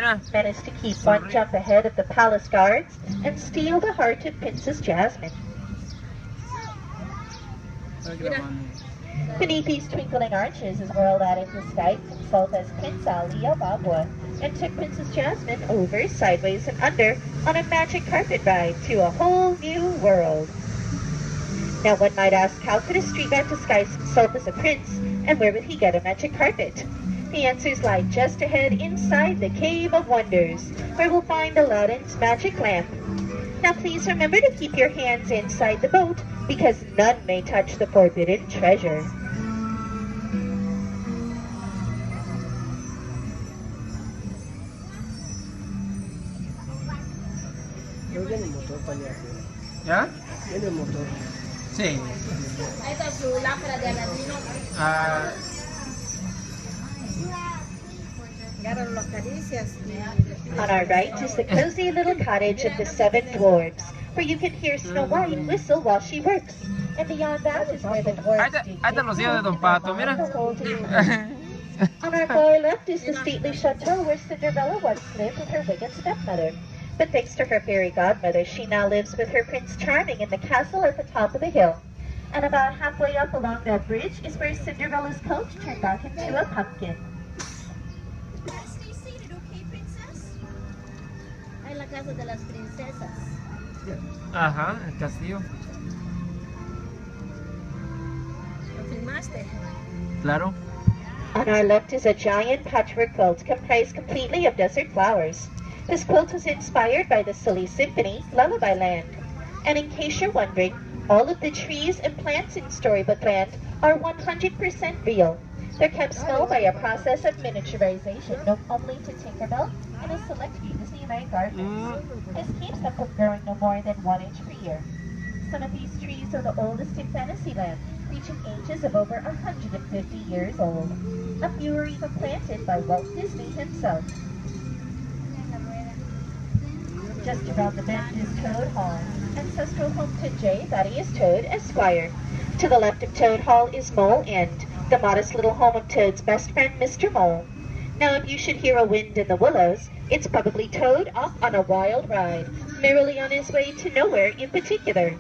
na. managed to keep one jump ahead of the palace guards and steal the heart of Princess Jasmine. Beneath these twinkling arches is whirled out into sky to consult as Prince Ali of Abwa and took Princess Jasmine over, sideways, and under on a magic carpet ride to a whole new world. Now one might ask, how could a streetman disguise himself as a prince, and where would he get a magic carpet? The answers lie just ahead inside the Cave of Wonders, where we'll find Aladdin's magic lamp. Now please remember to keep your hands inside the boat, because none may touch the forbidden treasure. ¿Ya? Sí. Esta es su lámpara de Aladino. Ah, On our right is the cozy little cottage of the 7 dwarves, where you can hear Snow White whistle while she works. And beyond that is where the dwarves dig ahí están los hijos de Don Pato, mira. the hole to do. On our far left is the stately chateau where Cinderella once lived with her wicked stepmother. But thanks to her fairy godmother, she now lives with her Prince Charming in the castle at the top of the hill. And about halfway up along that bridge is where Cinderella's coach turned back into a pumpkin. Stay seated, okay, princess? En la casa de las princesas. Ajá, el castillo. ¿Lo filmaste? Claro. On our left is a giant patchwork quilt comprised completely of desert flowers. This quilt was inspired by the Silly Symphony, Lullaby Land. And in case you're wondering, all of the trees and plants in Storybook Land are 100% real. They're kept small by a process of miniaturization known only to Tinkerbell and a select few Disneyland gardens. This keeps them from growing no more than 1 inch per year. Some of these trees are the oldest in Fantasyland, reaching ages of over 150 years old. A few were even planted by Walt Disney himself. Just around the bend is Toad Hall, ancestral home to J. Thaddeus Toad, Esquire. To the left of Toad Hall is Mole End, the modest little home of Toad's best friend, Mr. Mole. Now if you should hear a wind in the willows, it's probably Toad off on a wild ride, merrily on his way to nowhere in particular.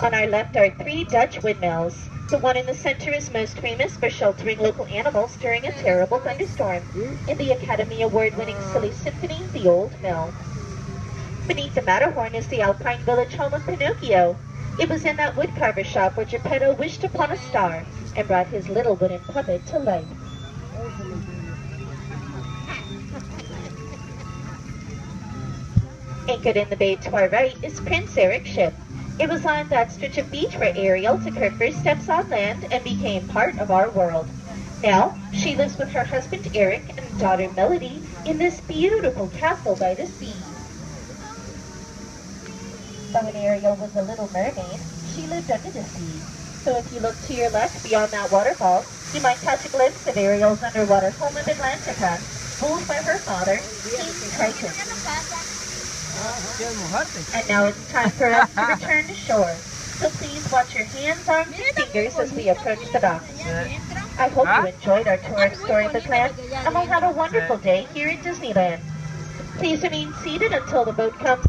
On our left are 3 Dutch windmills. The one in the center is most famous for sheltering local animals during a terrible thunderstorm, in the Academy Award-winning Silly Symphony, The Old Mill. Beneath the Matterhorn is the Alpine village home of Pinocchio. It was in that woodcarver shop where Geppetto wished upon a star and brought his little wooden puppet to life. Anchored in the bay to our right is Prince Eric's ship. It was on that stretch of beach where Ariel took her first steps on land and became part of our world. Now, she lives with her husband Eric and daughter Melody in this beautiful castle by the sea. But when Ariel was a little mermaid, she lived under the sea. So if you look to your left beyond that waterfall, you might catch a glimpse of Ariel's underwater home of Atlantica, ruled by her father, King Triton. And now it's time for us to return to shore. So please watch your hands, arms, and fingers as we approach the docks. I hope you enjoyed our tour of Storybook Land, and will have a wonderful day here in Disneyland. Please remain seated until the boat comes.